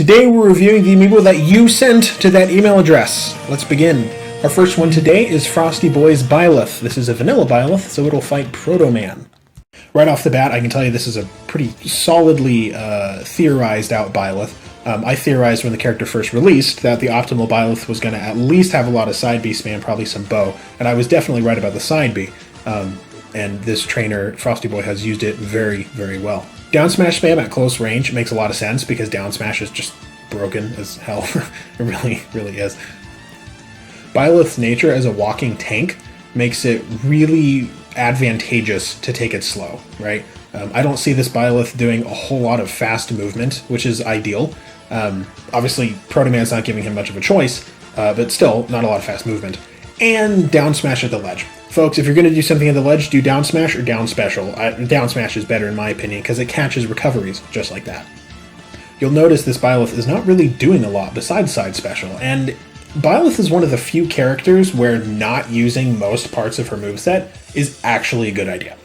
Today we're reviewing the amiibo that you sent to that email address. Let's begin. Our first one today is Frosty Boy's Byleth. This is a vanilla Byleth, so it'll fight Proto-Man. Right off the bat, I can tell you this is a pretty solidly theorized out Byleth. I theorized when the character first released that the optimal Byleth was going to at least have a lot of side B spam, probably some bow, and I was definitely right about the side B. And this trainer, Frosty Boy, has used it very, very well. Down smash spam at close range makes a lot of sense because down smash is just broken as hell. It really, really is. Byleth's nature as a walking tank makes it really advantageous to take it slow, right? I don't see this Byleth doing a whole lot of fast movement, which is ideal. Obviously, Proto-Man's not giving him much of a choice, but still, not a lot of fast movement. And down smash at the ledge. Folks, if you're going to do something at the ledge, do down smash or down special. Down smash is better in my opinion because it catches recoveries just like that. You'll notice this Byleth is not really doing a lot besides side special, and Byleth is one of the few characters where not using most parts of her moveset is actually a good idea.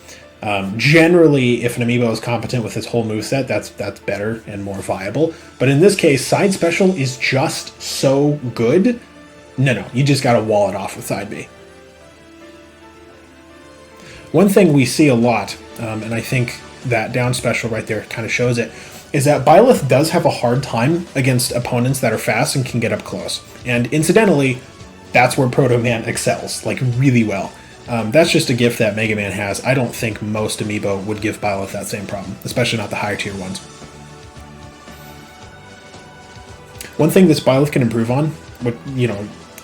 Generally, if an amiibo is competent with its whole moveset, that's better and more viable. But in this case, side special is just so good. No, you just gotta wall it off with side B. One thing we see a lot, and I think that down special right there kind of shows it, is that Byleth does have a hard time against opponents that are fast and can get up close. And incidentally, that's where Proto-Man excels, like really well. That's just a gift that Mega Man has. I don't think most amiibo would give Byleth that same problem, especially not the higher tier ones. One thing this Byleth can improve on, what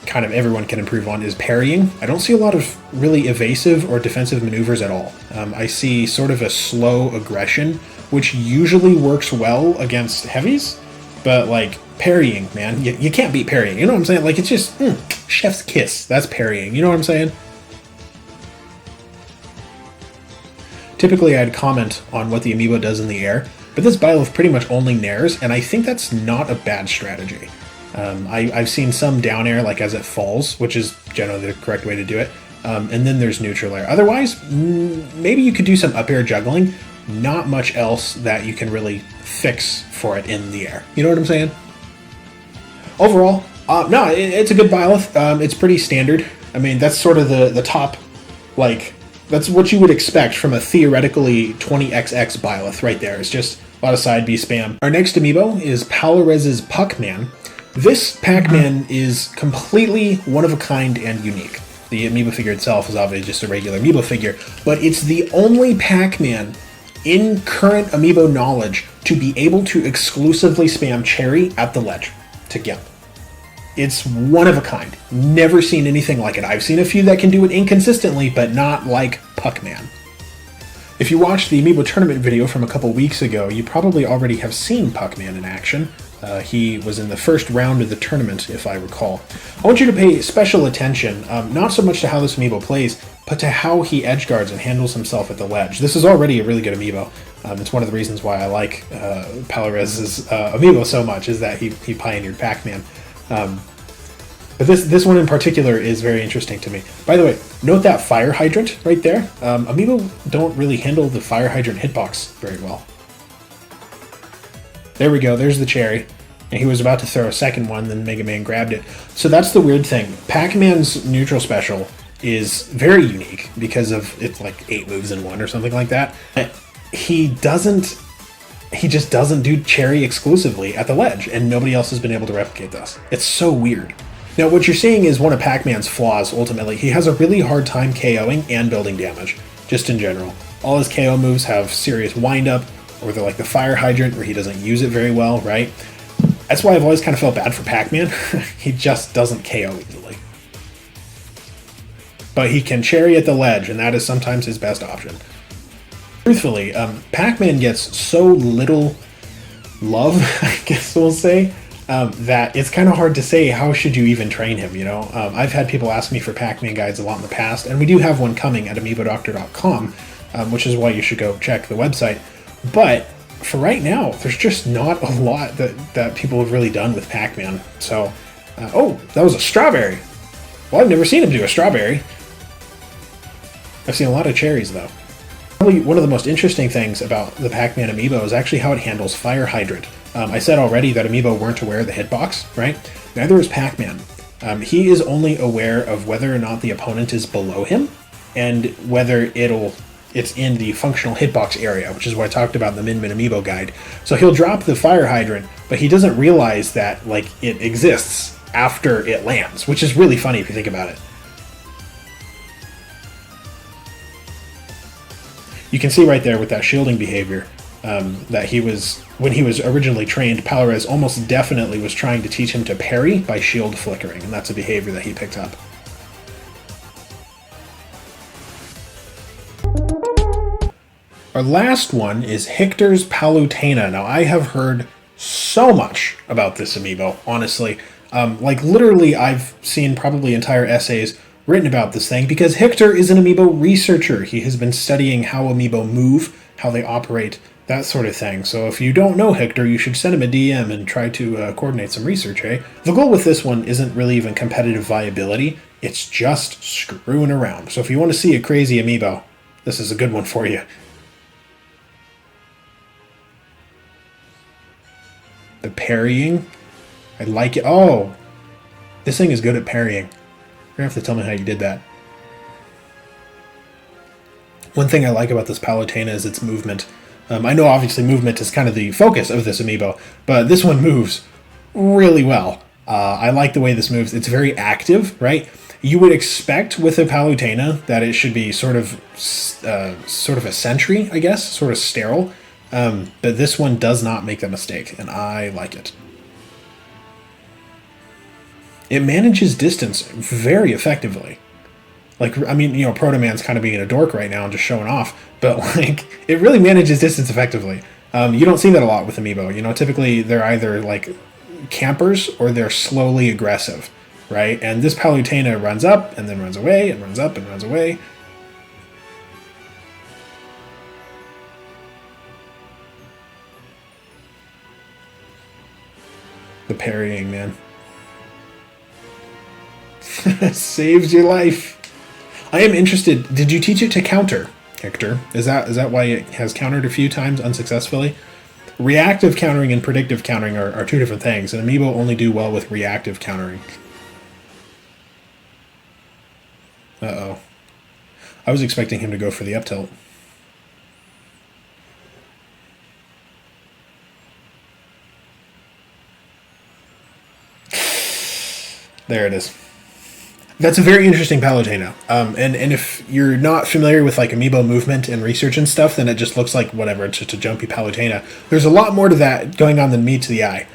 kind of everyone can improve on, is parrying. I don't see a lot of really evasive or defensive maneuvers at all. I see sort of a slow aggression, which usually works well against heavies, but like parrying, man, you can't beat parrying. You know what I'm saying? Like it's just chef's kiss. That's parrying. You know what I'm saying? Typically, I'd comment on what the amiibo does in the air, but this Byleth pretty much only nairs, and I think that's not a bad strategy. I've seen some down air like as it falls, which is generally the correct way to do it, and then there's neutral air. Otherwise, maybe you could do some up air juggling, not much else that you can really fix for it in the air. You know what I'm saying? Overall, no, it's a good Byleth. It's pretty standard. I mean, that's sort of the top, like, that's what you would expect from a theoretically 20XX Byleth right there. It's just a lot of side B spam. Our next amiibo is Palutena's Pac-Man. This Pac-Man is completely one of a kind and unique. The amiibo figure itself is obviously just a regular amiibo figure, but it's the only Pac-Man in current amiibo knowledge to be able to exclusively spam Cherry at the ledge to Gimp. It's one of a kind. Never seen anything like it. I've seen a few that can do it inconsistently, but not like Pac-Man. If you watched the amiibo tournament video from a couple weeks ago, you probably already have seen Pac-Man in action. He was in the first round of the tournament, if I recall. I want you to pay special attention, not so much to how this amiibo plays, but to how he edgeguards and handles himself at the ledge. This is already a really good amiibo. It's one of the reasons why I like Palutena's amiibo so much, is that he pioneered Pac-Man. But this one in particular is very interesting to me. By the way, note that fire hydrant right there. Amiibo don't really handle the fire hydrant hitbox very well. There we go, there's the Cherry. And he was about to throw a second one, then Mega Man grabbed it. So that's the weird thing. Pac-Man's neutral special is very unique because of it's like 8 moves in one or something like that. He just doesn't do Cherry exclusively at the ledge, and nobody else has been able to replicate this. It's so weird. Now, what you're seeing is one of Pac-Man's flaws, ultimately. He has a really hard time KOing and building damage, just in general. All his KO moves have serious wind-up, or they're like the fire hydrant, where he doesn't use it very well, right? That's why I've always kind of felt bad for Pac-Man. He just doesn't KO easily. But he can Cherry at the ledge, and that is sometimes his best option. Truthfully, Pac-Man gets so little love, I guess we'll say, that it's kind of hard to say how should you even train him, you know? I've had people ask me for Pac-Man guides a lot in the past, and we do have one coming at amiibodoctor.com, which is why you should go check the website. But for right now, there's just not a lot that people have really done with Pac-Man. So, oh, that was a strawberry. Well, I've never seen him do a strawberry. I've seen a lot of cherries, though. Probably one of the most interesting things about the Pac-Man amiibo is actually how it handles Fire Hydrant. I said already that Amiibo weren't aware of the hitbox, right? Neither is Pac-Man. He is only aware of whether or not the opponent is below him, and whether it's in the functional hitbox area, which is what I talked about in the Min Amiibo guide. So he'll drop the fire hydrant, but he doesn't realize that like it exists after it lands, which is really funny if you think about it. You can see right there with that shielding behavior that when he was originally trained, Palutena almost definitely was trying to teach him to parry by shield flickering, and that's a behavior that he picked up. Our last one is Hector's Palutena. Now, I have heard so much about this amiibo, honestly. Like, literally, I've seen probably entire essays written about this thing, because Hector is an amiibo researcher. He has been studying how amiibo move, how they operate, that sort of thing. So if you don't know Hector, you should send him a DM and try to coordinate some research, eh? The goal with this one isn't really even competitive viability, it's just screwing around. So if you want to see a crazy amiibo, this is a good one for you. The parrying, I like it. Oh, this thing is good at parrying. You're gonna have to tell me how you did that. One thing I like about this Palutena is its movement. I know obviously movement is kind of the focus of this amiibo, but this one moves really well. I like the way this moves. It's very active, right? You would expect with a Palutena that it should be sort of a sentry, I guess, sort of sterile. But this one does not make that mistake, and I like it. It manages distance very effectively. Like, I mean, you know, Proto Man's kind of being a dork right now and just showing off, but like, it really manages distance effectively. You don't see that a lot with Amiibo. You know, typically they're either like campers or they're slowly aggressive, right? And this Palutena runs up and then runs away and runs up and runs away. The parrying, man. Saves your life. I am interested. Did you teach it to counter, Hector? Is that why it has countered a few times unsuccessfully? Reactive countering and predictive countering are two different things, and Amiibo only do well with reactive countering. Uh-oh. I was expecting him to go for the up tilt. There it is. That's a very interesting Palutena. And if you're not familiar with like Amiibo movement and research and stuff, then it just looks like whatever, it's just a jumpy Palutena. There's a lot more to that going on than meets the eye.